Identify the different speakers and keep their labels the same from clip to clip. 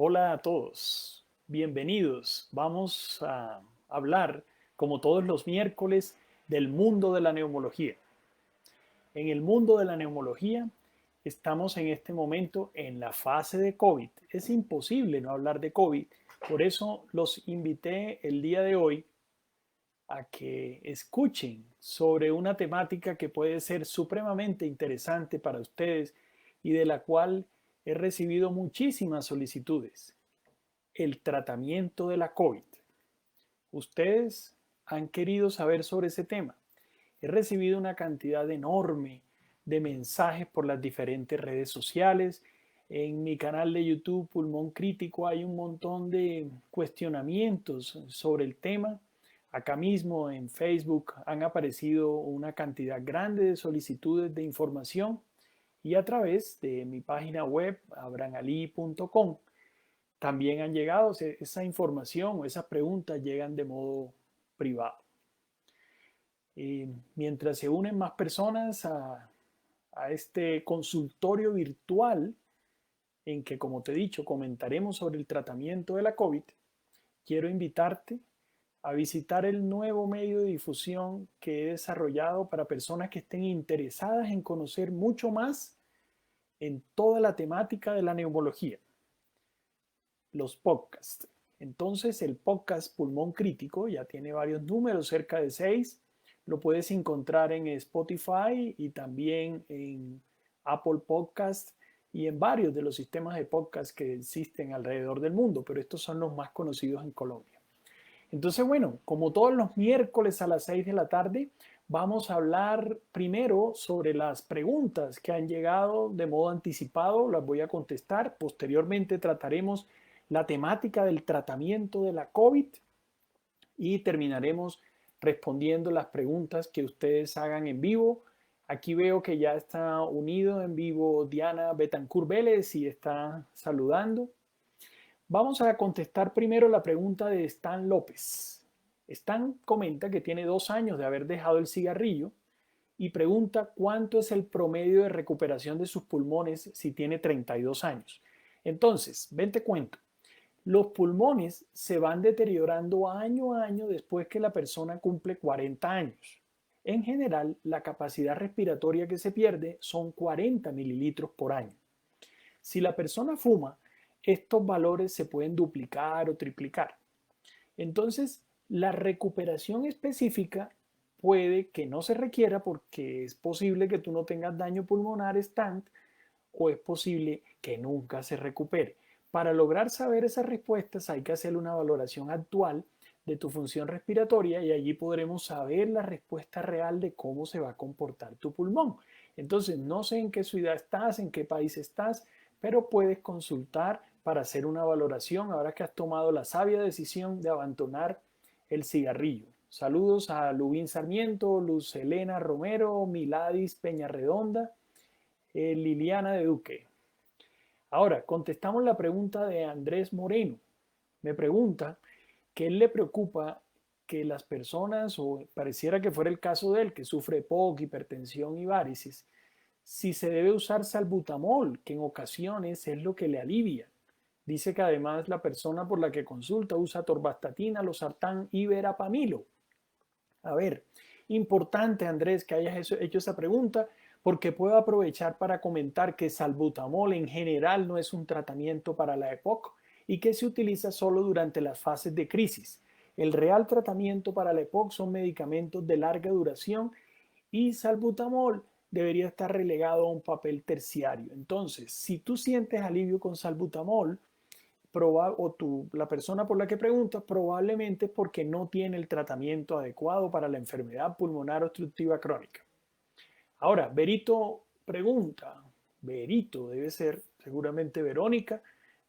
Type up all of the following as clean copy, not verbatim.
Speaker 1: Hola a todos, bienvenidos. Vamos a hablar, como todos los miércoles, del mundo de la neumología. En el mundo de la neumología estamos en este momento en la fase de COVID. Es imposible no hablar de COVID, por eso los invité el día de hoy a que escuchen sobre una temática que puede ser supremamente interesante para ustedes y de la cual he recibido muchísimas solicitudes: el tratamiento de la COVID. Ustedes han querido saber sobre ese tema. He recibido una cantidad enorme de mensajes por las diferentes redes sociales. En mi canal de YouTube Pulmón Crítico hay un montón de cuestionamientos sobre el tema. Acá mismo en Facebook han aparecido una cantidad grande de solicitudes de información y a través de mi página web abranali.com también han llegado esa información o esas preguntas llegan de modo privado. Mientras se unen más personas a este consultorio virtual en que, como te he dicho, comentaremos sobre el tratamiento de la COVID, quiero invitarte a visitar el nuevo medio de difusión que he desarrollado para personas que estén interesadas en conocer mucho más en toda la temática de la neumología: los podcasts. Entonces, el podcast Pulmón Crítico ya tiene varios números, cerca de 6. Lo puedes encontrar en Spotify y también en Apple Podcast y en varios de los sistemas de podcast que existen alrededor del mundo, pero estos son los más conocidos en Colombia. Entonces, bueno, como todos los miércoles a las 6 de la tarde, vamos a hablar primero sobre las preguntas que han llegado de modo anticipado. Las voy a contestar. Posteriormente trataremos la temática del tratamiento de la COVID y terminaremos respondiendo las preguntas que ustedes hagan en vivo. Aquí veo que ya está unido en vivo Diana Betancourt Vélez y está saludando. Vamos a contestar primero la pregunta de Stan López. Stan comenta que tiene 2 años de haber dejado el cigarrillo y pregunta cuánto es el promedio de recuperación de sus pulmones si tiene 32 años. Entonces, ven te cuento. Los pulmones se van deteriorando año a año después que la persona cumple 40 años. En general, la capacidad respiratoria que se pierde son 40 mililitros por año. Si la persona fuma, estos valores se pueden duplicar o triplicar. Entonces, la recuperación específica puede que no se requiera porque es posible que tú no tengas daño pulmonar estant o es posible que nunca se recupere. Para lograr saber esas respuestas hay que hacer una valoración actual de tu función respiratoria y allí podremos saber la respuesta real de cómo se va a comportar tu pulmón. Entonces, no sé en qué ciudad estás, en qué país estás, pero puedes consultar para hacer una valoración ahora que has tomado la sabia decisión de abandonar el cigarrillo. Saludos a Lubín Sarmiento, Luz Elena Romero, Miladis Peñarredonda, Liliana de Duque. Ahora, contestamos la pregunta de Andrés Moreno. Me pregunta que él le preocupa que las personas, o pareciera que fuera el caso de él, que sufre POC, hipertensión y varices, si se debe usar salbutamol, que en ocasiones es lo que le alivia. Dice que además la persona por la que consulta usa torvastatina, losartán y verapamilo. A ver, importante, Andrés, que hayas hecho esa pregunta, porque puedo aprovechar para comentar que salbutamol en general no es un tratamiento para la EPOC y que se utiliza solo durante las fases de crisis. El real tratamiento para la EPOC son medicamentos de larga duración y salbutamol debería estar relegado a un papel terciario. Entonces, si tú sientes alivio con salbutamol, la persona por la que preguntas probablemente es porque no tiene el tratamiento adecuado para la enfermedad pulmonar obstructiva crónica. Ahora, Berito pregunta, Berito debe ser seguramente Verónica: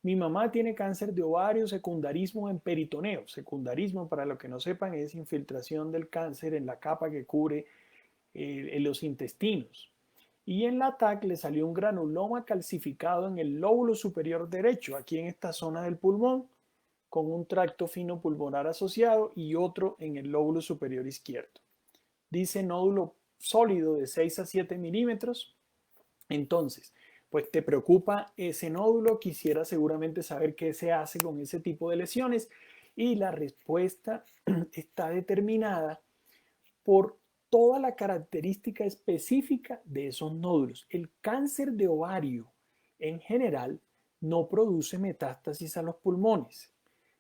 Speaker 1: mi mamá tiene cáncer de ovario, secundarismo en peritoneo. Secundarismo, para los que no sepan, es infiltración del cáncer en la capa que cubre en los intestinos. Y en la TAC le salió un granuloma calcificado en el lóbulo superior derecho, aquí en esta zona del pulmón, con un tracto fino pulmonar asociado y otro en el lóbulo superior izquierdo. Dice nódulo sólido de 6 a 7 milímetros. Entonces, pues te preocupa ese nódulo, quisiera seguramente saber qué se hace con ese tipo de lesiones y la respuesta está determinada por toda la característica específica de esos nódulos. El cáncer de ovario en general no produce metástasis a los pulmones.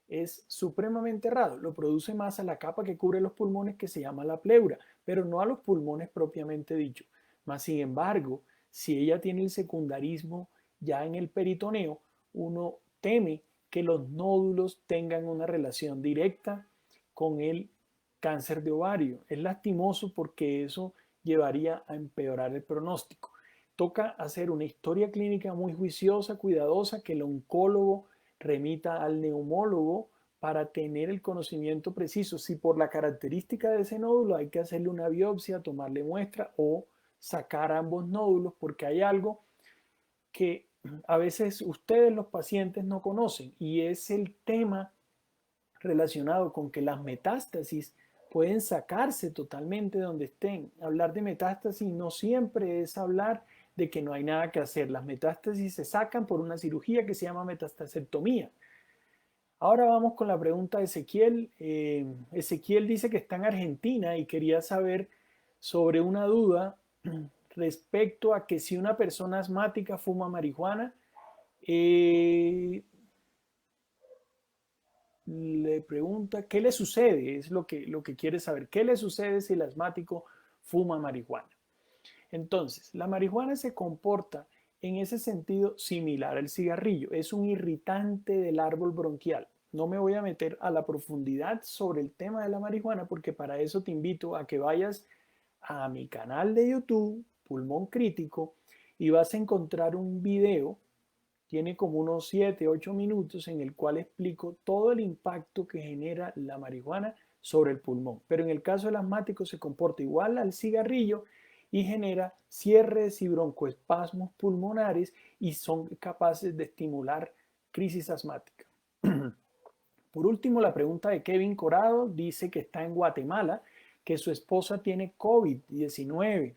Speaker 1: Es supremamente raro, lo produce más a la capa que cubre los pulmones que se llama la pleura, pero no a los pulmones propiamente dicho. Más sin embargo, si ella tiene el secundarismo ya en el peritoneo, uno teme que los nódulos tengan una relación directa con el cáncer de ovario. Es lastimoso porque eso llevaría a empeorar el pronóstico. Toca hacer una historia clínica muy juiciosa, cuidadosa, que el oncólogo remita al neumólogo para tener el conocimiento preciso. Si por la característica de ese nódulo hay que hacerle una biopsia, tomarle muestra o sacar ambos nódulos, porque hay algo que a veces ustedes los pacientes no conocen y es el tema relacionado con que las metástasis pueden sacarse totalmente de donde estén. Hablar de metástasis no siempre es hablar de que no hay nada que hacer. Las metástasis se sacan por una cirugía que se llama metastasectomía. Ahora vamos con la pregunta de Ezequiel. Ezequiel dice que está en Argentina y quería saber sobre una duda respecto a que si una persona asmática fuma marihuana, le pregunta qué le sucede, es lo que quiere saber, qué le sucede si el asmático fuma marihuana. Entonces, la marihuana se comporta en ese sentido similar al cigarrillo, es un irritante del árbol bronquial. No me voy a meter a la profundidad sobre el tema de la marihuana porque para eso te invito a que vayas a mi canal de YouTube, Pulmón Crítico, y vas a encontrar un video, tiene como unos 7, 8 minutos en el cual explico todo el impacto que genera la marihuana sobre el pulmón. Pero en el caso del asmático se comporta igual al cigarrillo y genera cierres y broncoespasmos pulmonares y son capaces de estimular crisis asmática. Por último, la pregunta de Kevin Corado dice que está en Guatemala, que su esposa tiene COVID-19.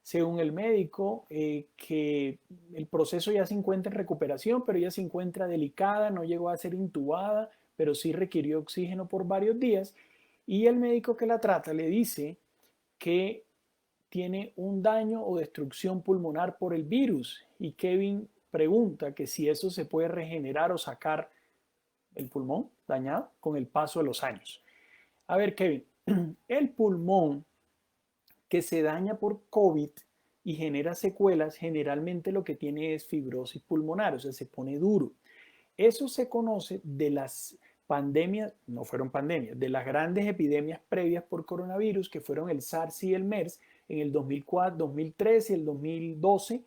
Speaker 1: Según el médico, que el proceso ya se encuentra en recuperación, pero ella se encuentra delicada, no llegó a ser intubada, pero sí requirió oxígeno por varios días. Y el médico que la trata le dice que tiene un daño o destrucción pulmonar por el virus. Y Kevin pregunta que si eso se puede regenerar o sacar el pulmón dañado con el paso de los años. A ver, Kevin, el pulmón que se daña por COVID y genera secuelas, generalmente lo que tiene es fibrosis pulmonar, o sea, se pone duro. Eso se conoce de las pandemias, no fueron pandemias, de las grandes epidemias previas por coronavirus, que fueron el SARS y el MERS en el 2004, 2013 y el 2012.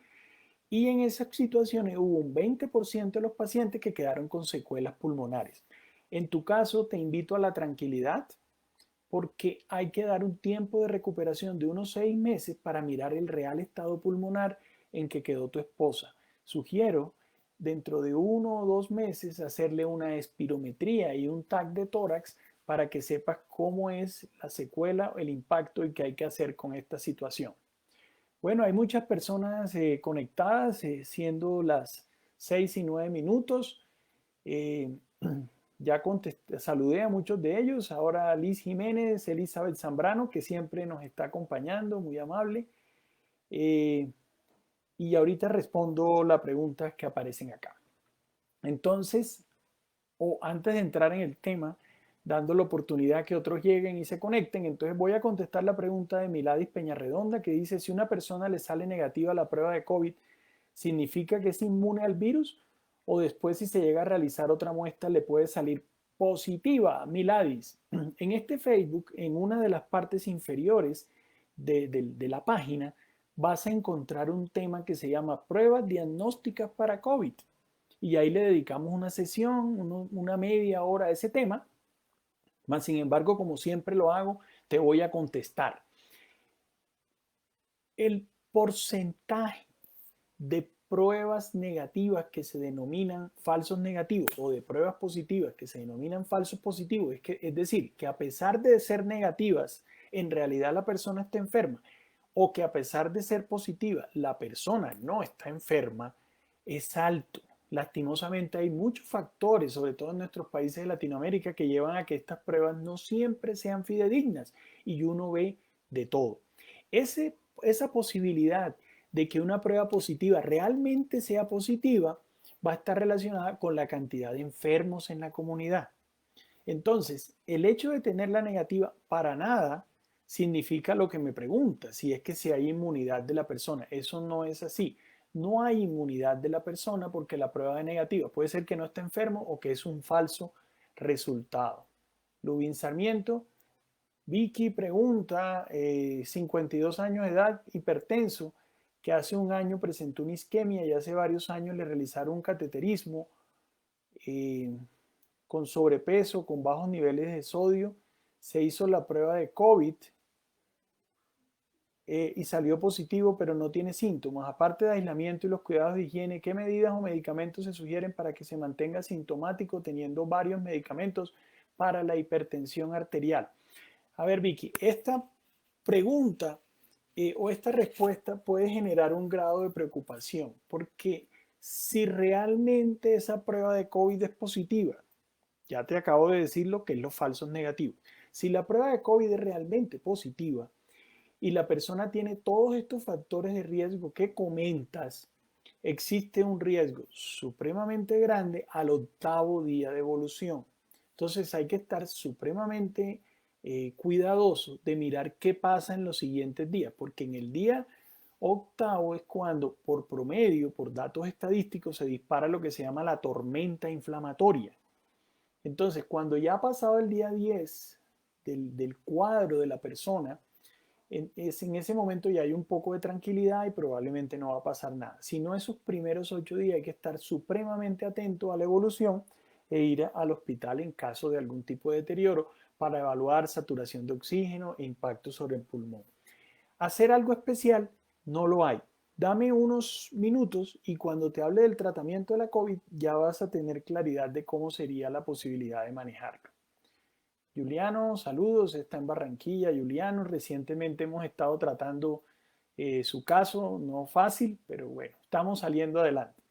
Speaker 1: Y en esas situaciones hubo un 20% de los pacientes que quedaron con secuelas pulmonares. En tu caso, te invito a la tranquilidad porque hay que dar un tiempo de recuperación de unos 6 meses para mirar el real estado pulmonar en que quedó tu esposa. Sugiero dentro de 1 o 2 meses hacerle una espirometría y un TAC de tórax para que sepas cómo es la secuela, el impacto y qué hay que hacer con esta situación. Bueno, hay muchas personas conectadas, siendo las 6 y 9 minutos. Eh, ya saludé a muchos de ellos. Ahora Liz Jiménez, Elizabeth Zambrano, que siempre nos está acompañando, muy amable. Y ahorita respondo las preguntas que aparecen acá. Entonces, o antes de entrar en el tema, dando la oportunidad que otros lleguen y se conecten, entonces voy a contestar la pregunta de Miladis Peñarredonda que dice, si una persona le sale negativa la prueba de COVID, ¿significa que es inmune al virus? O después si se llega a realizar otra muestra le puede salir positiva. Miladis, en este Facebook, en una de las partes inferiores de la página, vas a encontrar un tema que se llama pruebas diagnósticas para COVID. Y ahí le dedicamos una sesión, una media hora a ese tema. Más sin embargo, como siempre lo hago, te voy a contestar. El porcentaje de pruebas negativas que se denominan falsos negativos o de pruebas positivas que se denominan falsos positivos, es decir, que a pesar de ser negativas, en realidad la persona está enferma. o que a pesar de ser positiva, la persona no está enferma, es alto. Lastimosamente hay muchos factores, sobre todo en nuestros países de Latinoamérica, que llevan a que estas pruebas no siempre sean fidedignas y uno ve de todo. Esa posibilidad de que una prueba positiva realmente sea positiva va a estar relacionada con la cantidad de enfermos en la comunidad. Entonces, el hecho de tener la negativa para nada significa lo que me pregunta, si es que si hay inmunidad de la persona. Eso no es así. No hay inmunidad de la persona porque la prueba es negativa. Puede ser que no esté enfermo o que es un falso resultado. Lubin Sarmiento, Vicky pregunta, 52 años de edad, hipertenso, que hace un año presentó una isquemia y hace varios años le realizaron un cateterismo. Con sobrepeso, con bajos niveles de sodio, se hizo la prueba de COVID y salió positivo, pero no tiene síntomas. Aparte de aislamiento y los cuidados de higiene, ¿qué medidas o medicamentos se sugieren para que se mantenga sintomático teniendo varios medicamentos para la hipertensión arterial? A ver, Vicky, esta pregunta o esta respuesta puede generar un grado de preocupación, porque si realmente esa prueba de COVID es positiva, ya te acabo de decir lo que es los falsos negativos. Si la prueba de COVID es realmente positiva y la persona tiene todos estos factores de riesgo que comentas, existe un riesgo supremamente grande al octavo día de evolución. Entonces hay que estar supremamente cuidadoso de mirar qué pasa en los siguientes días, porque en el día octavo es cuando por promedio, por datos estadísticos, se dispara lo que se llama la tormenta inflamatoria. Entonces, cuando ya ha pasado el día 10 del cuadro de la persona, en ese momento ya hay un poco de tranquilidad y probablemente no va a pasar nada. Si no, esos primeros 8 días hay que estar supremamente atento a la evolución e ir al hospital en caso de algún tipo de deterioro para evaluar saturación de oxígeno e impacto sobre el pulmón. Hacer algo especial no lo hay. Dame unos minutos y cuando te hable del tratamiento de la COVID ya vas a tener claridad de cómo sería la posibilidad de manejarlo. Juliano, saludos, está en Barranquilla. Juliano, recientemente hemos estado tratando su caso, no fácil, pero bueno, estamos saliendo adelante.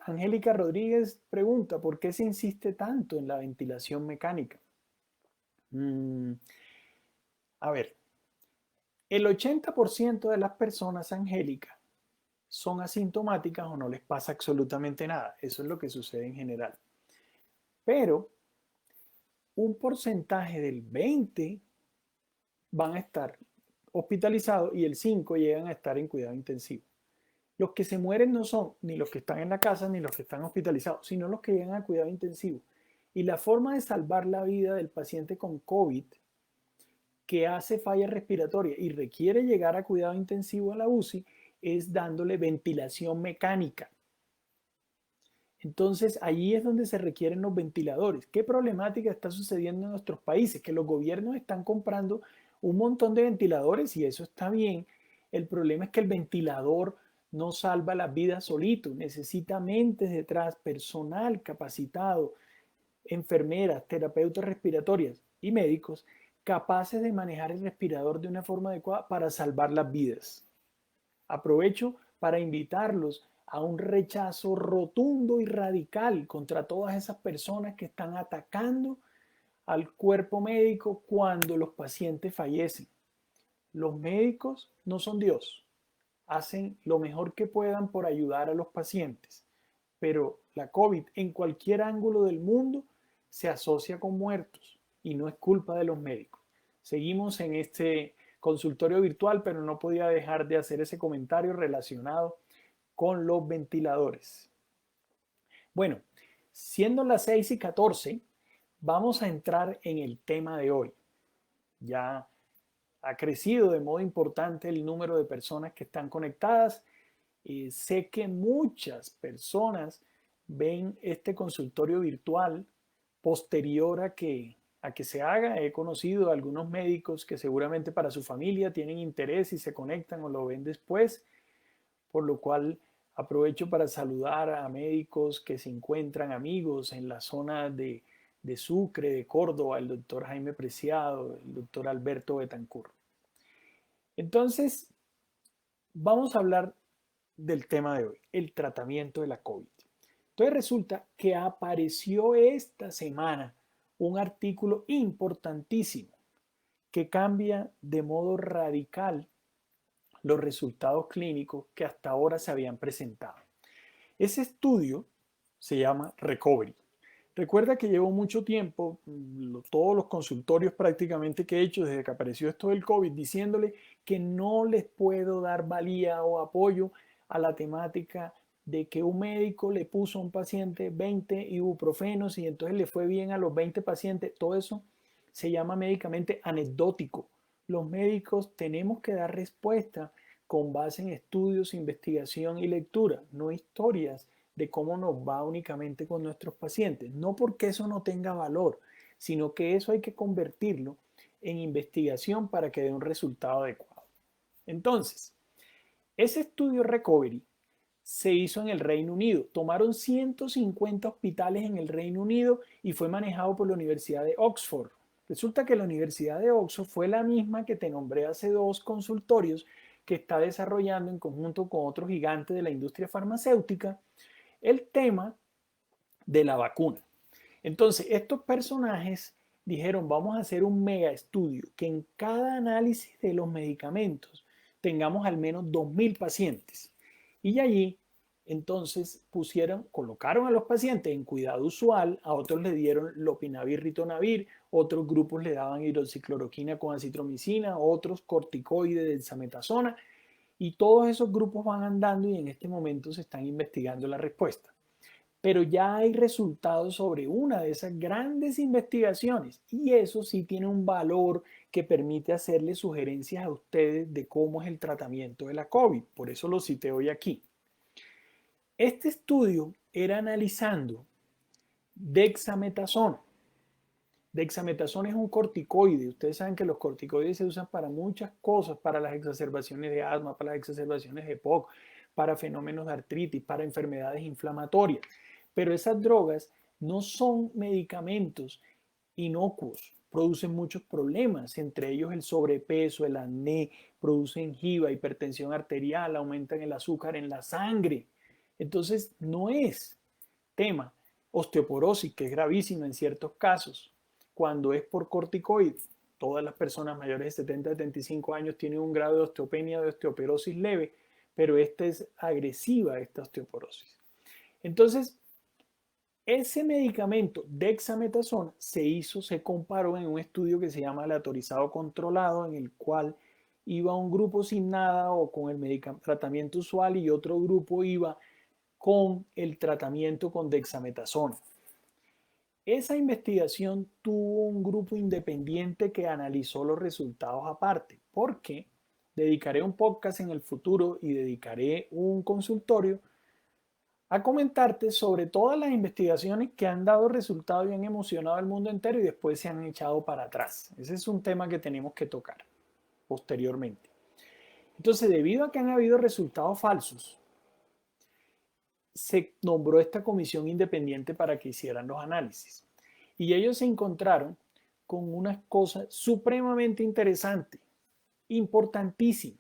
Speaker 1: Angélica Rodríguez pregunta, ¿por qué se insiste tanto en la ventilación mecánica? A ver, el 80% de las personas, Angélica, son asintomáticas o no les pasa absolutamente nada. Eso es lo que sucede en general. Pero un porcentaje del 20 van a estar hospitalizados y el 5 llegan a estar en cuidado intensivo. Los que se mueren no son ni los que están en la casa ni los que están hospitalizados, sino los que llegan a cuidado intensivo. Y la forma de salvar la vida del paciente con COVID que hace falla respiratoria y requiere llegar a cuidado intensivo a la UCI es dándole ventilación mecánica. Entonces, allí es donde se requieren los ventiladores. ¿Qué problemática está sucediendo en nuestros países? Que los gobiernos están comprando un montón de ventiladores y eso está bien. El problema es que el ventilador no salva las vidas solito. Necesita mentes detrás, personal capacitado, enfermeras, terapeutas respiratorias y médicos capaces de manejar el respirador de una forma adecuada para salvar las vidas. Aprovecho para invitarlos a un rechazo rotundo y radical contra todas esas personas que están atacando al cuerpo médico cuando los pacientes fallecen. Los médicos no son Dios, hacen lo mejor que puedan por ayudar a los pacientes, pero la COVID en cualquier ángulo del mundo se asocia con muertos y no es culpa de los médicos. Seguimos en este consultorio virtual, pero no podía dejar de hacer ese comentario relacionado con los ventiladores. Bueno, siendo las 6:14, vamos a entrar en el tema de hoy. Ya ha crecido de modo importante el número de personas que están conectadas. Sé que muchas personas ven este consultorio virtual posterior a que se haga. He conocido a algunos médicos que seguramente para su familia tienen interés y se conectan o lo ven después, por lo cual aprovecho para saludar a médicos que se encuentran amigos en la zona de Sucre, de Córdoba, el doctor Jaime Preciado, el doctor Alberto Betancourt. Entonces, vamos a hablar del tema de hoy, el tratamiento de la COVID. Entonces resulta que apareció esta semana un artículo importantísimo que cambia de modo radical los resultados clínicos que hasta ahora se habían presentado. Ese estudio se llama Recovery. Recuerda que llevo mucho tiempo, todos los consultorios prácticamente que he hecho desde que apareció esto del COVID, diciéndole que no les puedo dar valía o apoyo a la temática de que un médico le puso a un paciente 20 ibuprofenos y entonces le fue bien a los 20 pacientes. Todo eso se llama médicamente anecdótico. Los médicos tenemos que dar respuesta con base en estudios, investigación y lectura, no historias de cómo nos va únicamente con nuestros pacientes. No porque eso no tenga valor, sino que eso hay que convertirlo en investigación para que dé un resultado adecuado. Entonces, ese estudio Recovery se hizo en el Reino Unido. Tomaron 150 hospitales en el Reino Unido y fue manejado por la Universidad de Oxford. Resulta que la Universidad de Oxford fue la misma que te nombré hace dos consultorios que está desarrollando en conjunto con otros gigantes de la industria farmacéutica el tema de la vacuna. Entonces, estos personajes dijeron, vamos a hacer un mega estudio que en cada análisis de los medicamentos tengamos al menos 2000 pacientes. Y allí, entonces, colocaron a los pacientes en cuidado usual, a otros le dieron lopinavir, ritonavir, otros grupos le daban hidroxicloroquina con acitromicina, otros corticoides, dexametasona, y todos esos grupos van andando y en este momento se están investigando la respuesta. Pero ya hay resultados sobre una de esas grandes investigaciones y eso sí tiene un valor que permite hacerle sugerencias a ustedes de cómo es el tratamiento de la COVID. Por eso lo cité hoy aquí. Este estudio era analizando dexametasona. Dexametasona es un corticoide. Ustedes saben que los corticoides se usan para muchas cosas, para las exacerbaciones de asma, para las exacerbaciones de POC, para fenómenos de artritis, para enfermedades inflamatorias. Pero esas drogas no son medicamentos inocuos, producen muchos problemas, entre ellos el sobrepeso, el acné, producen giba, hipertensión arterial, aumentan el azúcar en la sangre. Entonces, no es tema osteoporosis, que es gravísima en ciertos casos, cuando es por corticoides. Todas las personas mayores de 70 a 75 años tienen un grado de osteopenia, de osteoporosis leve, pero esta es agresiva, esta osteoporosis. Entonces, ese medicamento dexametasona se comparó en un estudio que se llama aleatorizado controlado, en el cual iba un grupo sin nada o con el tratamiento usual y otro grupo iba con el tratamiento con dexametasona. Esa investigación tuvo un grupo independiente que analizó los resultados aparte, porque dedicaré un podcast en el futuro y dedicaré un consultorio a comentarte sobre todas las investigaciones que han dado resultados y han emocionado al mundo entero y después se han echado para atrás. Ese es un tema que tenemos que tocar posteriormente. Entonces, debido a que han habido resultados falsos, se nombró esta comisión independiente para que hicieran los análisis. Y ellos se encontraron con una cosa supremamente interesante, importantísima.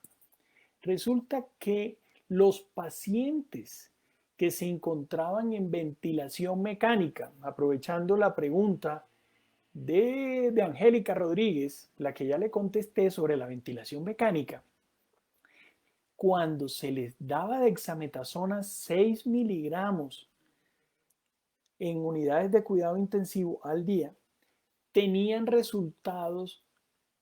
Speaker 1: Resulta que los pacientes que se encontraban en ventilación mecánica, aprovechando la pregunta de Angélica Rodríguez, la que ya le contesté sobre la ventilación mecánica, cuando se les daba dexametasona 6 miligramos en unidades de cuidado intensivo al día, tenían resultados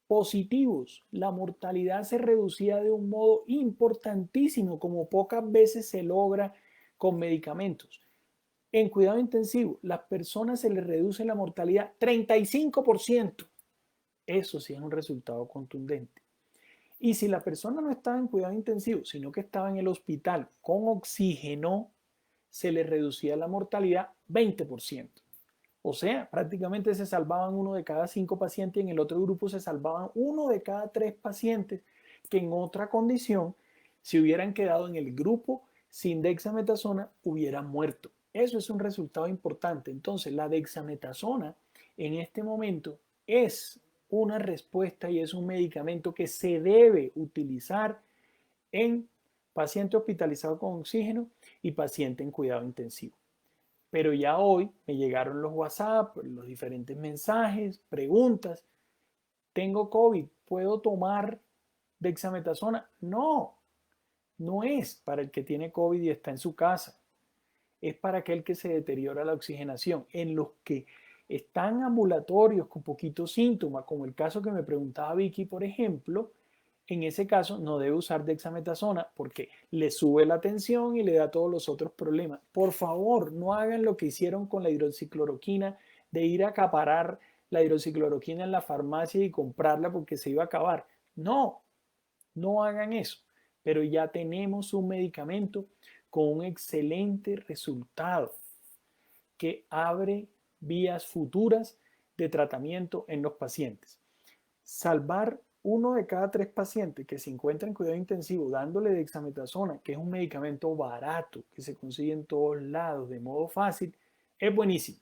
Speaker 1: positivos. La mortalidad se reducía de un modo importantísimo, como pocas veces se logra con medicamentos. En cuidado intensivo, las personas se les reduce la mortalidad 35%. Eso sí es un resultado contundente. Y si la persona no estaba en cuidado intensivo, sino que estaba en el hospital con oxígeno, se le reducía la mortalidad 20%. O sea, prácticamente se salvaban 1 de cada 5 pacientes y en el otro grupo se salvaban 1 de cada 3 pacientes que en otra condición, si hubieran quedado en el grupo sin dexametasona, hubieran muerto. Eso es un resultado importante. Entonces, la dexametasona en este momento es una respuesta y es un medicamento que se debe utilizar en paciente hospitalizado con oxígeno y paciente en cuidado intensivo. Pero ya hoy me llegaron los WhatsApp, los diferentes mensajes, preguntas. ¿Tengo COVID? ¿Puedo tomar dexametasona? No, no es para el que tiene COVID y está en su casa. Es para aquel que se deteriora la oxigenación. En los que están ambulatorios con poquitos síntomas, como el caso que me preguntaba Vicky, por ejemplo, en ese caso no debe usar dexametasona porque le sube la tensión y le da todos los otros problemas. Por favor, no hagan lo que hicieron con la hidroxicloroquina, de ir a acaparar la hidroxicloroquina en la farmacia y comprarla porque se iba a acabar. No, no hagan eso. Pero ya tenemos un medicamento con un excelente resultado que abre vías futuras de tratamiento en los pacientes. Salvar uno de cada 3 pacientes que se encuentran en cuidado intensivo dándole dexametasona, que es un medicamento barato que se consigue en todos lados de modo fácil, es buenísimo.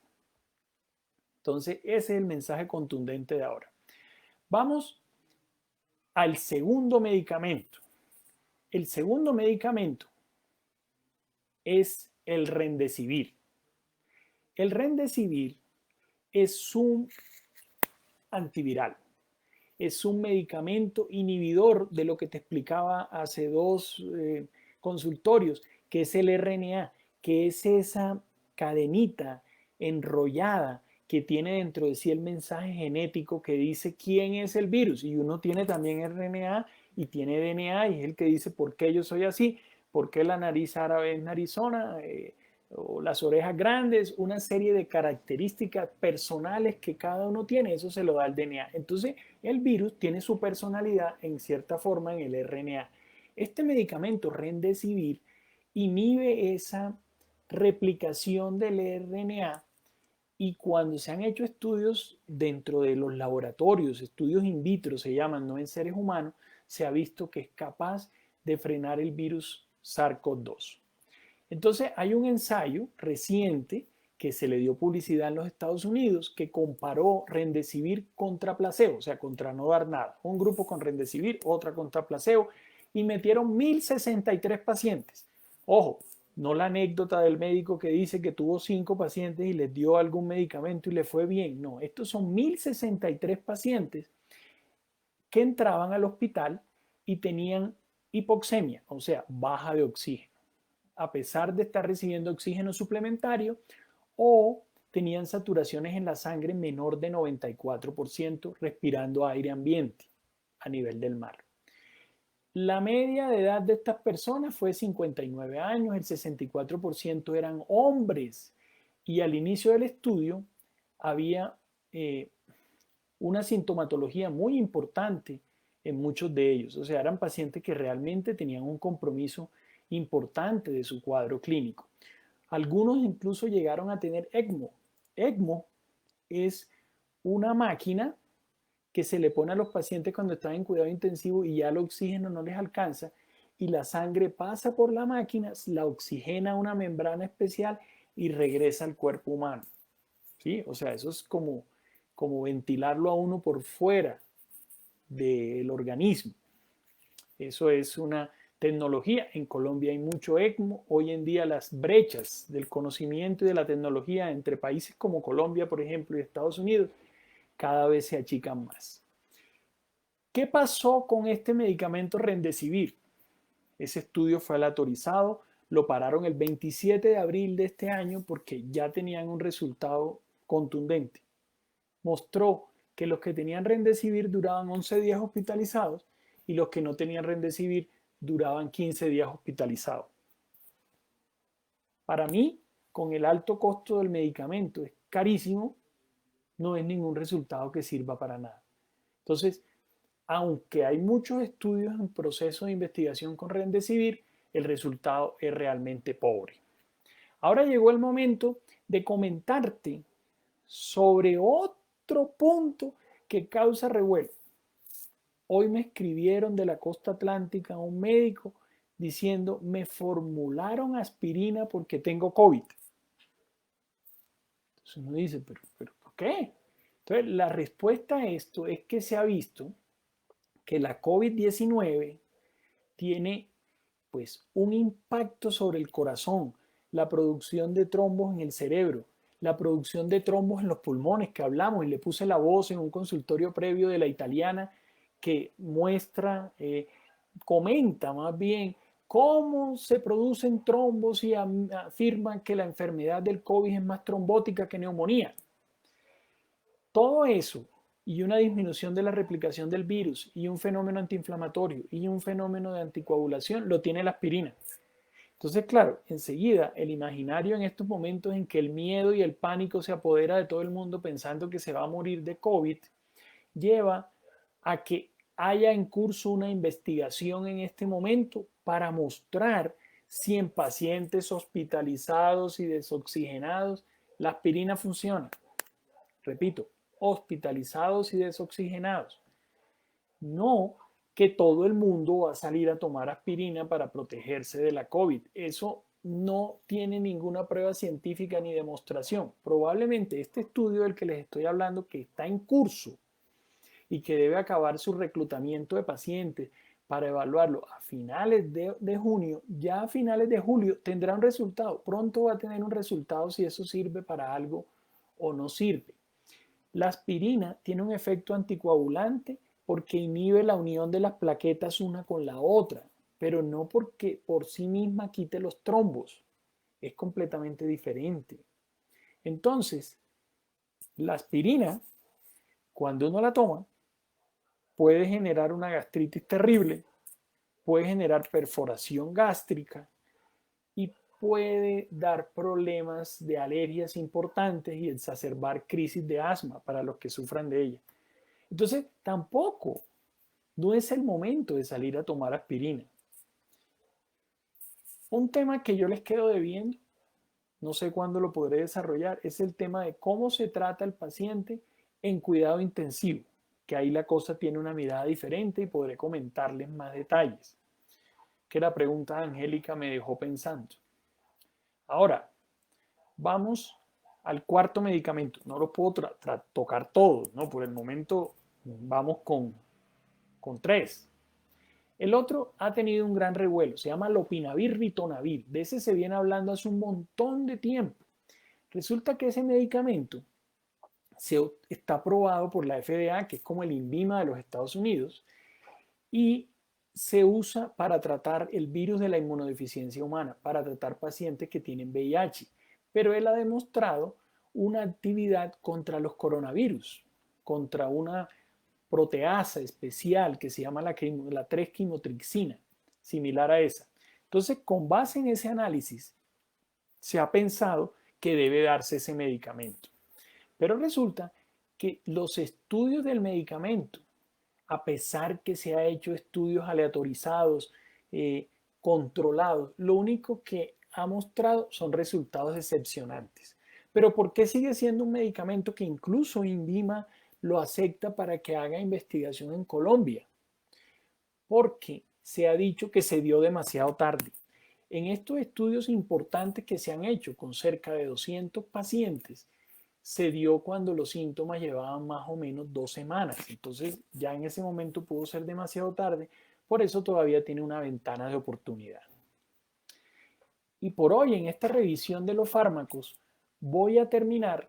Speaker 1: Entonces, ese es el mensaje contundente de ahora. Vamos al segundo medicamento. El segundo medicamento es el Remdesivir. El Remdesivir es un antiviral. Es un medicamento inhibidor de lo que te explicaba hace dos consultorios, que es el RNA, que es esa cadenita enrollada que tiene dentro de sí el mensaje genético que dice quién es el virus. Y uno tiene también RNA y tiene DNA y es el que dice por qué yo soy así, por qué la nariz árabe es narizona, o las orejas grandes, una serie de características personales que cada uno tiene, eso se lo da el DNA. Entonces, el virus tiene su personalidad en cierta forma en el RNA. Este medicamento, Remdesivir, inhibe esa replicación del RNA y cuando se han hecho estudios dentro de los laboratorios, estudios in vitro se llaman, no en seres humanos, se ha visto que es capaz de frenar el virus SARS-CoV-2. Entonces hay un ensayo reciente que se le dio publicidad en los Estados Unidos que comparó Remdesivir contra placebo, o sea, contra no dar nada. Un grupo con Remdesivir, otra contra placebo, y metieron 1.063 pacientes. Ojo, no la anécdota del médico que dice que tuvo 5 pacientes y les dio algún medicamento y le fue bien. No, estos son 1.063 pacientes que entraban al hospital y tenían hipoxemia, o sea, baja de oxígeno, a pesar de estar recibiendo oxígeno suplementario, o tenían saturaciones en la sangre menor de 94% respirando aire ambiente a nivel del mar. La media de edad de estas personas fue 59 años, el 64% eran hombres y al inicio del estudio había una sintomatología muy importante en muchos de ellos, o sea, eran pacientes que realmente tenían un compromiso importante de su cuadro clínico. Algunos incluso llegaron a tener ECMO. ECMO es una máquina que se le pone a los pacientes cuando están en cuidado intensivo y ya el oxígeno no les alcanza y la sangre pasa por la máquina, la oxigena a una membrana especial y regresa al cuerpo humano. ¿Sí? O sea, eso es como ventilarlo a uno por fuera del organismo. Eso es una tecnología. En Colombia hay mucho ECMO. Hoy en día las brechas del conocimiento y de la tecnología entre países como Colombia, por ejemplo, y Estados Unidos, cada vez se achican más. ¿Qué pasó con este medicamento Remdesivir? Ese estudio fue aleatorizado, lo pararon el 27 de abril de este año porque ya tenían un resultado contundente. Mostró que los que tenían Remdesivir duraban 11 días hospitalizados y los que no tenían Remdesivir duraban 15 días hospitalizados. Para mí, con el alto costo del medicamento, es carísimo, no es ningún resultado que sirva para nada. Entonces, aunque hay muchos estudios en proceso de investigación con Remdesivir, el resultado es realmente pobre. Ahora llegó el momento de comentarte sobre otro punto que causa revuelo. Hoy me escribieron de la costa atlántica un médico diciendo, me formularon aspirina porque tengo COVID. Entonces uno dice, pero ¿por qué? Entonces, la respuesta a esto es que se ha visto que la COVID-19 tiene pues un impacto sobre el corazón, la producción de trombos en el cerebro, la producción de trombos en los pulmones que hablamos y le puse la voz en un consultorio previo de la italiana que muestra, comenta más bien cómo se producen trombos y afirma que la enfermedad del COVID es más trombótica que neumonía. Todo eso y una disminución de la replicación del virus y un fenómeno antiinflamatorio y un fenómeno de anticoagulación lo tiene la aspirina. Entonces, claro, enseguida el imaginario en estos momentos en que el miedo y el pánico se apodera de todo el mundo pensando que se va a morir de COVID, lleva a que haya en curso una investigación en este momento para mostrar si en pacientes hospitalizados y desoxigenados la aspirina funciona. Repito, hospitalizados y desoxigenados. No que todo el mundo va a salir a tomar aspirina para protegerse de la COVID. Eso no tiene ninguna prueba científica ni demostración. Probablemente este estudio del que les estoy hablando, que está en curso y que debe acabar su reclutamiento de pacientes para evaluarlo a finales de junio, ya a finales de julio tendrá un resultado. Pronto va a tener un resultado si eso sirve para algo o no sirve. La aspirina tiene un efecto anticoagulante porque inhibe la unión de las plaquetas una con la otra, pero no porque por sí misma quite los trombos. Es completamente diferente. Entonces, la aspirina, cuando uno la toma, puede generar una gastritis terrible, puede generar perforación gástrica y puede dar problemas de alergias importantes y exacerbar crisis de asma para los que sufran de ella. Entonces, tampoco, no es el momento de salir a tomar aspirina. Un tema que yo les quedo debiendo, no sé cuándo lo podré desarrollar, es el tema de cómo se trata al paciente en cuidado intensivo, que ahí la cosa tiene una mirada diferente y podré comentarles más detalles, que la pregunta de Angélica me dejó pensando. Ahora, vamos al cuarto medicamento. No lo puedo tocar todos, ¿no? Por el momento vamos con tres. El otro ha tenido un gran revuelo, se llama lopinavir ritonavir. De ese se viene hablando hace un montón de tiempo. Resulta que ese medicamento está aprobado por la FDA, que es como el INVIMA de los Estados Unidos, y se usa para tratar el virus de la inmunodeficiencia humana, para tratar pacientes que tienen VIH. Pero él ha demostrado una actividad contra los coronavirus, contra una proteasa especial que se llama la 3-quimotrixina, similar a esa. Entonces, con base en ese análisis, se ha pensado que debe darse ese medicamento. Pero resulta que los estudios del medicamento, a pesar que se ha hecho estudios aleatorizados, controlados, lo único que ha mostrado son resultados decepcionantes. Pero ¿por qué sigue siendo un medicamento que incluso INVIMA lo acepta para que haga investigación en Colombia? Porque se ha dicho que se dio demasiado tarde. En estos estudios importantes que se han hecho con cerca de 200 pacientes, se dio cuando los síntomas llevaban más o menos 2 semanas. Entonces ya en ese momento pudo ser demasiado tarde, por eso todavía tiene una ventana de oportunidad. Y por hoy en esta revisión de los fármacos voy a terminar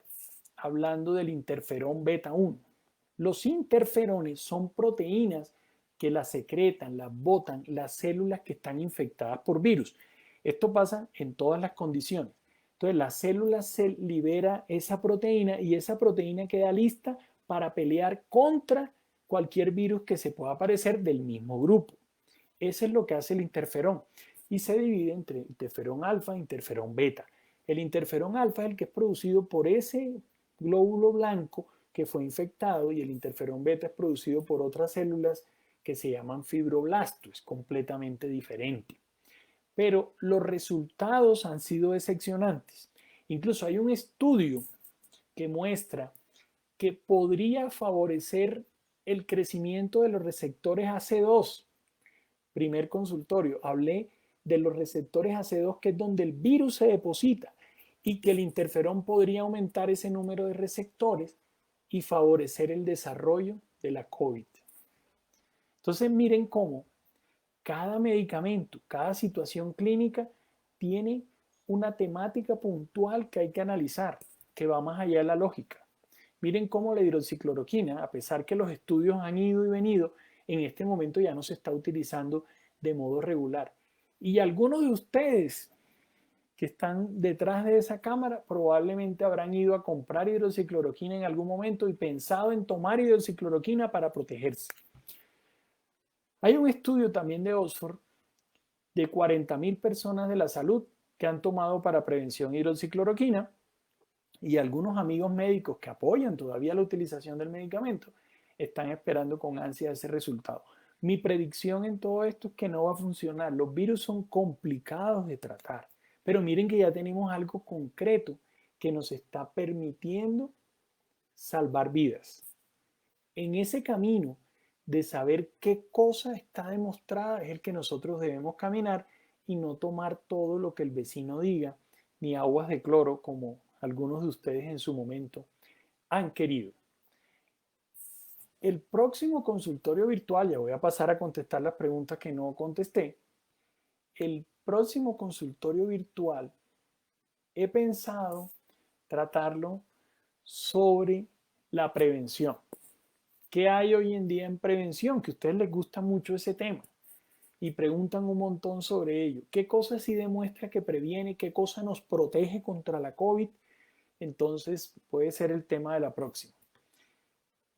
Speaker 1: hablando del interferón beta 1. Los interferones son proteínas que las secretan, las botan las células que están infectadas por virus. Esto pasa en todas las condiciones. Entonces, la célula se libera esa proteína y esa proteína queda lista para pelear contra cualquier virus que se pueda aparecer del mismo grupo. Eso es lo que hace el interferón. Y se divide entre interferón alfa e interferón beta. El interferón alfa es el que es producido por ese glóbulo blanco que fue infectado y el interferón beta es producido por otras células que se llaman fibroblastos. Es completamente diferente. Pero los resultados han sido decepcionantes. Incluso hay un estudio que muestra que podría favorecer el crecimiento de los receptores AC2. Primer consultorio, hablé de los receptores AC2, que es donde el virus se deposita, y que el interferón podría aumentar ese número de receptores y favorecer el desarrollo de la COVID. Entonces miren cómo cada medicamento, cada situación clínica tiene una temática puntual que hay que analizar, que va más allá de la lógica. Miren cómo la hidroxicloroquina, a pesar que los estudios han ido y venido, en este momento ya no se está utilizando de modo regular. Y algunos de ustedes que están detrás de esa cámara probablemente habrán ido a comprar hidroxicloroquina en algún momento y pensado en tomar hidroxicloroquina para protegerse. Hay un estudio también de Oxford de 40.000 personas de la salud que han tomado para prevención hidroxicloroquina y algunos amigos médicos que apoyan todavía la utilización del medicamento están esperando con ansia ese resultado. Mi predicción en todo esto es que no va a funcionar. Los virus son complicados de tratar, pero miren que ya tenemos algo concreto que nos está permitiendo salvar vidas. En ese camino de saber qué cosa está demostrada es el que nosotros debemos caminar y no tomar todo lo que el vecino diga, ni aguas de cloro como algunos de ustedes en su momento han querido. El próximo consultorio virtual, ya voy a pasar a contestar las preguntas que no contesté. El próximo consultorio virtual he pensado tratarlo sobre la prevención. ¿Qué hay hoy en día en prevención? Que a ustedes les gusta mucho ese tema y preguntan un montón sobre ello. ¿Qué cosa sí demuestra que previene? ¿Qué cosa nos protege contra la COVID? Entonces puede ser el tema de la próxima.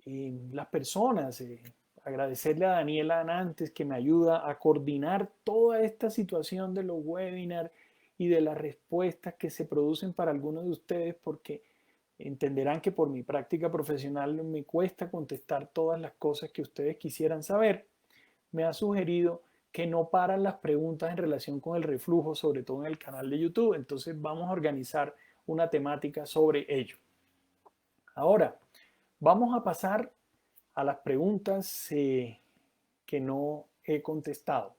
Speaker 1: Las personas, agradecerle a Daniela Anantes que me ayuda a coordinar toda esta situación de los webinars y de las respuestas que se producen para algunos de ustedes, porque entenderán que por mi práctica profesional me cuesta contestar todas las cosas que ustedes quisieran saber. Me ha sugerido que no paran las preguntas en relación con el reflujo, sobre todo en el canal de YouTube. Entonces vamos a organizar una temática sobre ello. Ahora, vamos a pasar a las preguntas que no he contestado.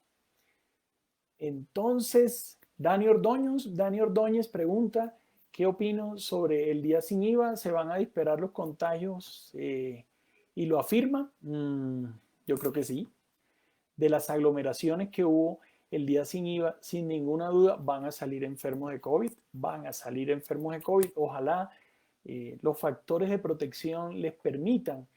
Speaker 1: Entonces, Dani Ordóñez pregunta, ¿qué opino sobre el día sin IVA? ¿Se van a disparar los contagios y lo afirma? Yo creo que sí. De las aglomeraciones que hubo el día sin IVA, sin ninguna duda, van a salir enfermos de COVID. Van a salir enfermos de COVID. Ojalá los factores de protección les permitan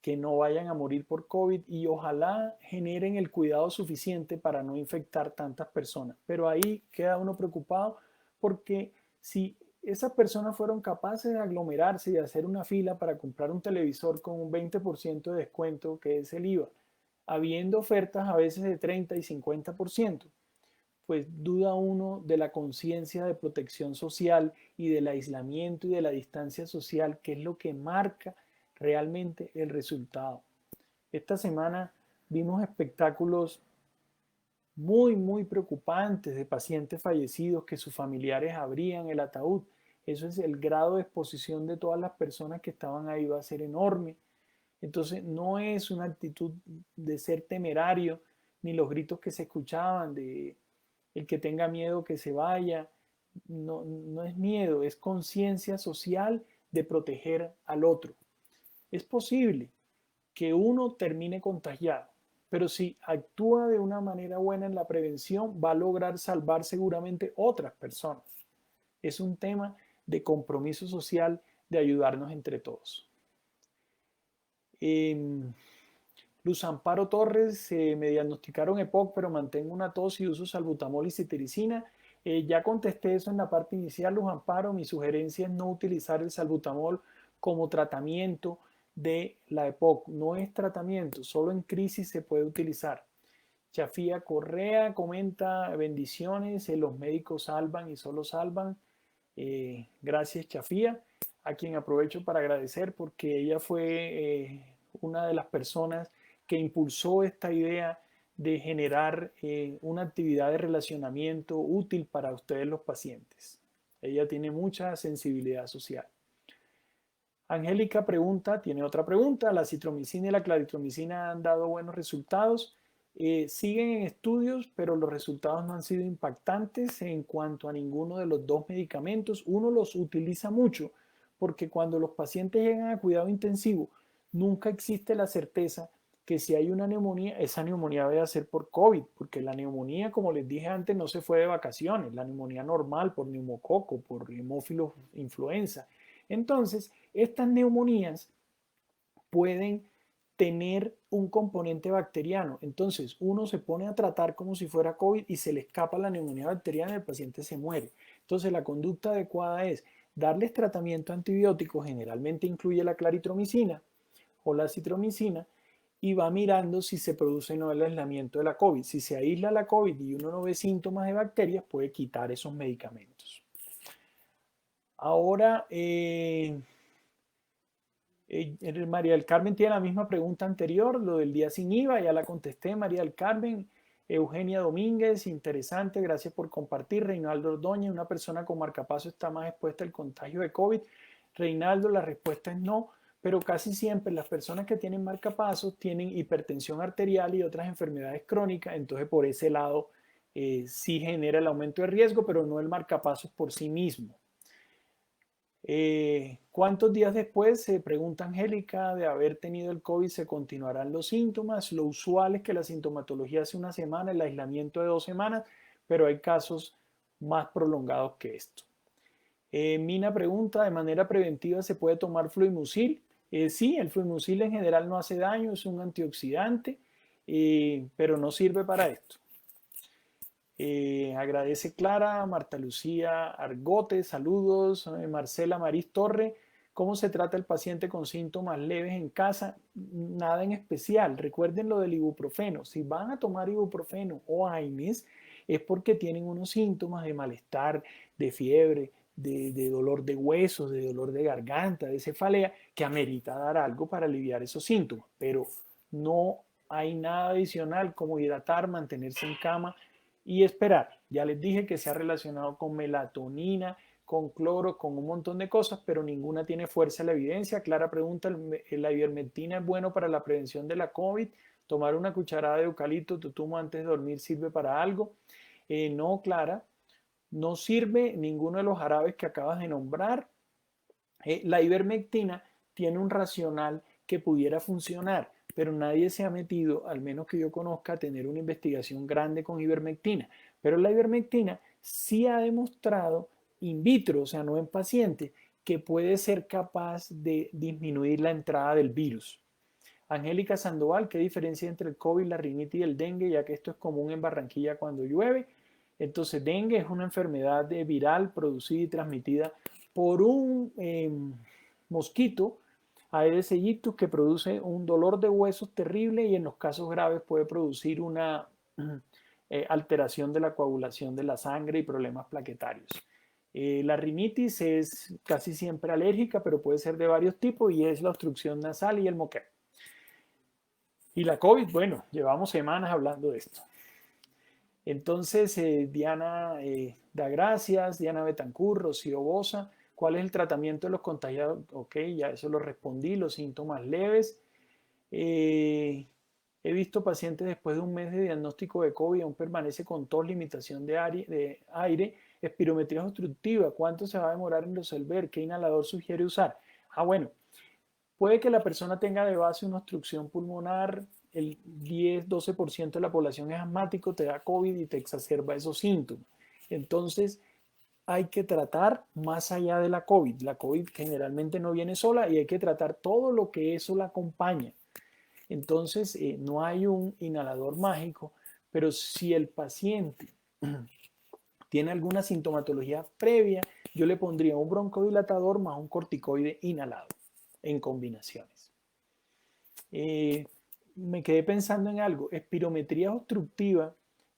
Speaker 1: que no vayan a morir por COVID y ojalá generen el cuidado suficiente para no infectar tantas personas. Pero ahí queda uno preocupado porque si esas personas fueron capaces de aglomerarse y de hacer una fila para comprar un televisor con un 20% de descuento, que es el IVA, habiendo ofertas a veces de 30 y 50%, pues duda uno de la conciencia de protección social y del aislamiento y de la distancia social, que es lo que marca realmente el resultado. Esta semana vimos espectáculos muy preocupantes de pacientes fallecidos que sus familiares abrían el ataúd. Eso es el grado de exposición de todas las personas que estaban ahí, va a ser enorme. Entonces no es una actitud de ser temerario, ni los gritos que se escuchaban de el que tenga miedo que se vaya. No, no es miedo, es conciencia social de proteger al otro. Es posible que uno termine contagiado, pero si actúa de una manera buena en la prevención, va a lograr salvar seguramente otras personas. Es un tema de compromiso social, de ayudarnos entre todos. Luz Amparo Torres, me diagnosticaron EPOC, pero mantengo una tos y uso salbutamol y citiricina. Ya contesté eso en la parte inicial, Luz Amparo. Mi sugerencia es no utilizar el salbutamol como tratamiento de la EPOC. No es tratamiento, solo en crisis se puede utilizar. Chafía Correa comenta, bendiciones, los médicos salvan y solo salvan. Gracias, Chafía, a quien aprovecho para agradecer porque ella fue una de las personas que impulsó esta idea de generar una actividad de relacionamiento útil para ustedes los pacientes. Ella tiene mucha sensibilidad social. Angélica pregunta, tiene otra pregunta, ¿la citromicina y la claritromicina han dado buenos resultados? Siguen en estudios, pero los resultados no han sido impactantes en cuanto a ninguno de los dos medicamentos. Uno los utiliza mucho porque cuando los pacientes llegan a cuidado intensivo, nunca existe la certeza que si hay una neumonía, esa neumonía debe ser por COVID, porque la neumonía, como les dije antes, no se fue de vacaciones, la neumonía normal por neumococo, por hemófilos influenza. Entonces, estas neumonías pueden tener un componente bacteriano. Entonces, uno se pone a tratar como si fuera COVID y se le escapa la neumonía bacteriana y el paciente se muere. Entonces, la conducta adecuada es darles tratamiento antibiótico, generalmente incluye la claritromicina o la citromicina, y va mirando si se produce o no el aislamiento de la COVID. Si se aísla la COVID y uno no ve síntomas de bacterias, puede quitar esos medicamentos. Ahora, María del Carmen tiene la misma pregunta anterior, lo del día sin IVA, ya la contesté, María del Carmen. Eugenia Domínguez, interesante, gracias por compartir. Reinaldo Ordóñez, una persona con marcapaso está más expuesta al contagio de COVID. Reinaldo, la respuesta es no, pero casi siempre las personas que tienen marcapasos tienen hipertensión arterial y otras enfermedades crónicas, entonces por ese lado sí genera el aumento de riesgo, pero no el marcapasos por sí mismo. ¿Cuántos días después, se pregunta Angélica, de haber tenido el COVID se continuarán los síntomas? Lo usual es que la sintomatología hace una semana, el aislamiento de 2 semanas, pero hay casos más prolongados que esto. Mina pregunta, ¿de manera preventiva se puede tomar fluimucil? Sí, el fluimucil en general no hace daño, es un antioxidante, pero no sirve para esto. Agradece Clara, Marta Lucía Argote, saludos. Marcela Maris Torre, ¿cómo se trata el paciente con síntomas leves en casa? Nada en especial. Recuerden lo del ibuprofeno. Si van a tomar ibuprofeno o AINES, es porque tienen unos síntomas de malestar, de fiebre, de dolor de huesos, de dolor de garganta, de cefalea, que amerita dar algo para aliviar esos síntomas. Pero no hay nada adicional como hidratar, mantenerse en cama y esperar. Ya les dije que se ha relacionado con melatonina, con cloro, con un montón de cosas, pero ninguna tiene fuerza en la evidencia. Clara pregunta, ¿la ivermectina es bueno para la prevención de la COVID? ¿Tomar una cucharada de eucalipto tutumo antes de dormir sirve para algo? No, Clara, no sirve ninguno de los jarabes que acabas de nombrar. La ivermectina tiene un racional que pudiera funcionar, pero nadie se ha metido, al menos que yo conozca, a tener una investigación grande con ivermectina. Pero la ivermectina sí ha demostrado in vitro, o sea, no en pacientes, que puede ser capaz de disminuir la entrada del virus. Angélica Sandoval, ¿qué diferencia entre el COVID, la rinitis y el dengue, ya que esto es común en Barranquilla cuando llueve? Entonces, dengue es una enfermedad viral producida y transmitida por un mosquito, Aedes aegyptus, que produce un dolor de huesos terrible y en los casos graves puede producir una alteración de la coagulación de la sangre y problemas plaquetarios. La rinitis es casi siempre alérgica, pero puede ser de varios tipos y es la obstrucción nasal y el moqueo. Y la COVID, bueno, llevamos semanas hablando de esto. Entonces, Diana da gracias, Diana Betancur, Rocío Bosa, ¿cuál es el tratamiento de los contagiados? Ok, ya eso lo respondí, los síntomas leves. He visto pacientes después de un mes de diagnóstico de COVID, aún permanece con tos, limitación de aire, espirometría obstructiva, ¿cuánto se va a demorar en resolver? ¿Qué inhalador sugiere usar? Bueno, puede que la persona tenga de base una obstrucción pulmonar, el 10-12% de la población es asmático, te da COVID y te exacerba esos síntomas. Entonces, hay que tratar más allá de la COVID. La COVID generalmente no viene sola y hay que tratar todo lo que eso la acompaña. Entonces, no hay un inhalador mágico, pero si el paciente tiene alguna sintomatología previa, yo le pondría un broncodilatador más un corticoide inhalado en combinaciones. Me quedé pensando en algo, espirometría obstructiva,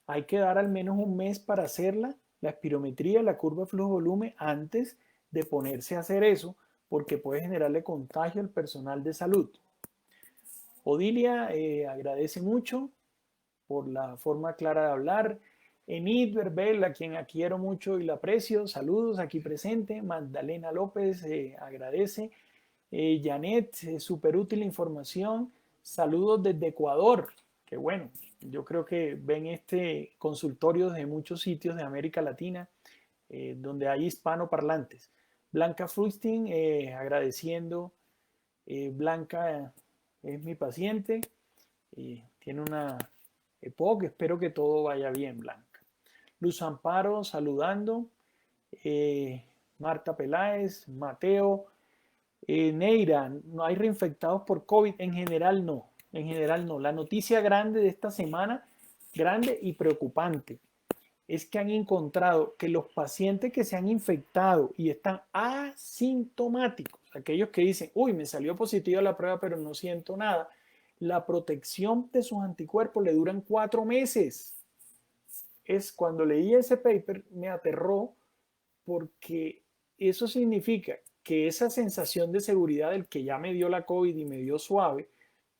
Speaker 1: hay que dar al menos un mes para hacerla, la espirometría, la curva flujo-volumen, antes de ponerse a hacer eso, porque puede generarle contagio al personal de salud. Odilia agradece mucho por la forma clara de hablar. Enid Verbel, a quien quiero mucho y la aprecio, saludos aquí presente. Magdalena López agradece. Janet, súper útil la información. Saludos desde Ecuador. Qué bueno. Yo creo que ven este consultorio desde muchos sitios de América Latina donde hay hispanoparlantes. Blanca Frusting, agradeciendo. Blanca es mi paciente. Tiene una EPOC. Espero que todo vaya bien, Blanca. Luz Amparo, saludando. Marta Peláez, Mateo. Neira, ¿no hay reinfectados por COVID? En general no. En general no. La noticia grande de esta semana, grande y preocupante, es que han encontrado que los pacientes que se han infectado y están asintomáticos, aquellos que dicen, uy, me salió positiva la prueba pero no siento nada, la protección de sus anticuerpos le duran 4 meses. Es cuando leí ese paper me aterró porque eso significa que esa sensación de seguridad del que ya me dio la COVID y me dio suave,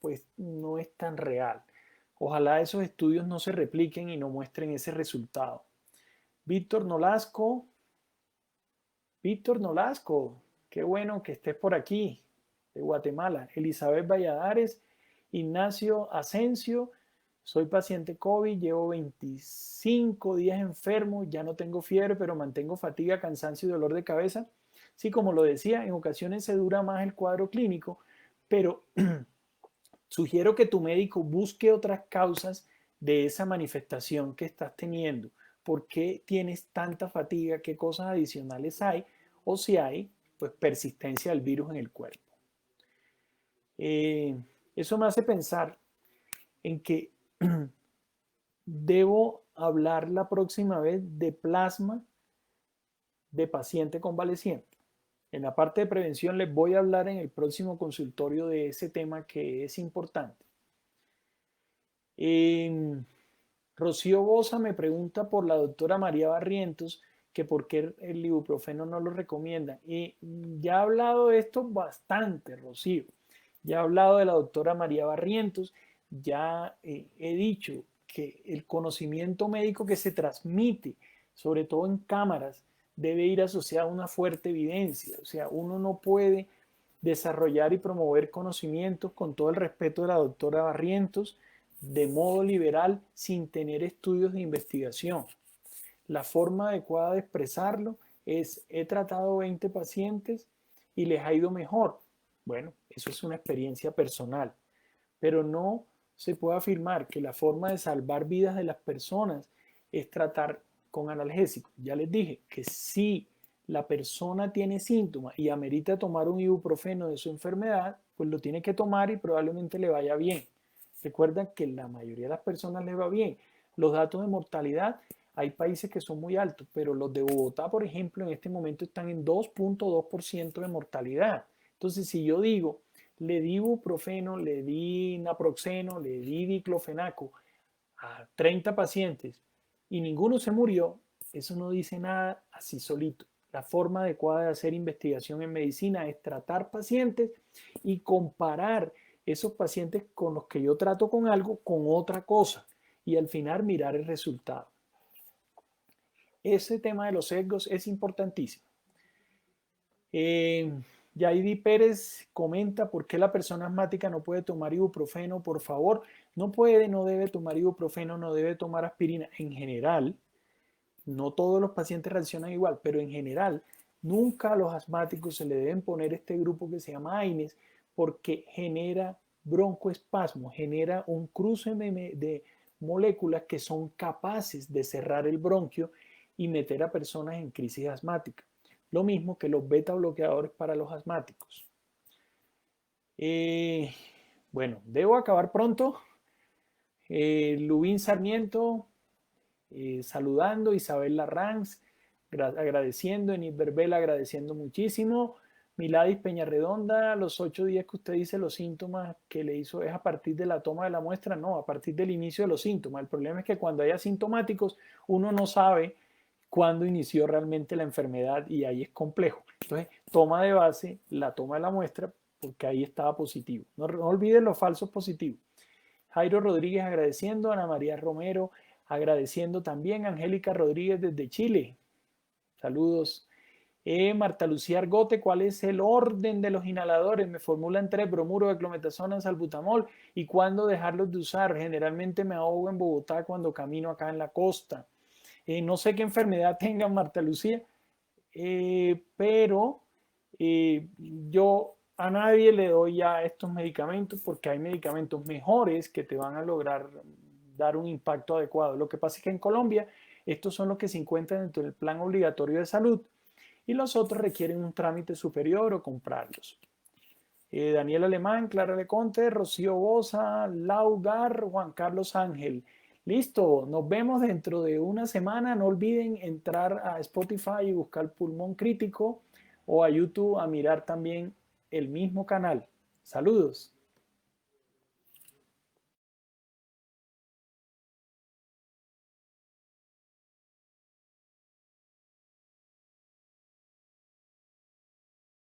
Speaker 1: pues no es tan real. Ojalá esos estudios no se repliquen y no muestren ese resultado. Víctor Nolasco, Víctor Nolasco, qué bueno que estés por aquí, de Guatemala. Elizabeth Valladares, Ignacio Asensio, soy paciente COVID, llevo 25 días enfermo, ya no tengo fiebre, pero mantengo fatiga, cansancio y dolor de cabeza. Sí, como lo decía, en ocasiones se dura más el cuadro clínico, pero sugiero que tu médico busque otras causas de esa manifestación que estás teniendo. ¿Por qué tienes tanta fatiga? ¿Qué cosas adicionales hay? O si hay, pues persistencia del virus en el cuerpo. Eh, Eso me hace pensar en que debo hablar la próxima vez de plasma de paciente convaleciente. En la parte de prevención les voy a hablar en el próximo consultorio de ese tema que es importante. Rocío Bosa me pregunta por la doctora María Barrientos que por qué el ibuprofeno no lo recomienda. Y ya he hablado de esto bastante, Rocío. Ya he hablado de la doctora María Barrientos, ya he dicho que el conocimiento médico que se transmite, sobre todo en cámaras, debe ir asociado a una fuerte evidencia. O sea, uno no puede desarrollar y promover conocimientos con todo el respeto de la doctora Barrientos de modo liberal sin tener estudios de investigación. La forma adecuada de expresarlo es, he tratado 20 pacientes y les ha ido mejor. Bueno, eso es una experiencia personal, pero no se puede afirmar que la forma de salvar vidas de las personas es tratar con analgésicos. Ya les dije que si la persona tiene síntomas y amerita tomar un ibuprofeno de su enfermedad, pues lo tiene que tomar y probablemente le vaya bien. Recuerda que la mayoría de las personas les va bien. Los datos de mortalidad, hay países que son muy altos, pero los de Bogotá, por ejemplo, en este momento están en 2.2% de mortalidad. Entonces, si yo digo, le di ibuprofeno, le di naproxeno, le di diclofenaco a 30 pacientes y ninguno se murió, eso no dice nada así solito. La forma adecuada de hacer investigación en medicina es tratar pacientes y comparar esos pacientes con los que yo trato con algo con otra cosa y al final mirar el resultado. Ese tema de los sesgos es importantísimo. Yaidi Pérez comenta por qué la persona asmática no puede tomar ibuprofeno, por favor. No puede, no debe tomar ibuprofeno, no debe tomar aspirina. En general, no todos los pacientes reaccionan igual, pero en general, nunca a los asmáticos se le deben poner este grupo que se llama AINES porque genera broncoespasmo, genera un cruce de moléculas que son capaces de cerrar el bronquio y meter a personas en crisis asmática. Lo mismo que los beta bloqueadores para los asmáticos. Bueno, debo acabar pronto. Lubín Sarmiento, saludando, Isabel Larranz, agradeciendo, Enis Verbel agradeciendo muchísimo, Miladis Peñarredonda, los 8 días que usted dice los síntomas que le hizo es a partir de la toma de la muestra, no, a partir del inicio de los síntomas. El problema es que cuando hay asintomáticos, uno no sabe cuándo inició realmente la enfermedad y ahí es complejo. Entonces, toma de base la toma de la muestra porque ahí estaba positivo. No, no olviden los falsos positivos. Jairo Rodríguez agradeciendo, Ana María Romero agradeciendo también, Angélica Rodríguez desde Chile. Saludos. Marta Lucía Argote, ¿cuál es el orden de los inhaladores? Me formulan 3, bromuro, beclometasona, salbutamol. ¿Y cuándo dejarlos de usar? Generalmente me ahogo en Bogotá cuando camino acá en la costa. No sé qué enfermedad tenga Marta Lucía, pero Yo a nadie le doy ya estos medicamentos porque hay medicamentos mejores que te van a lograr dar un impacto adecuado. Lo que pasa es que en Colombia estos son los que se encuentran dentro del plan obligatorio de salud y los otros requieren un trámite superior o comprarlos. Daniel Alemán, Clara Leconte, Rocío Boza, Laugar, Juan Carlos Ángel. Listo, nos vemos dentro de una semana. No olviden entrar a Spotify y buscar Pulmón Crítico o a YouTube a mirar también el mismo canal. Saludos.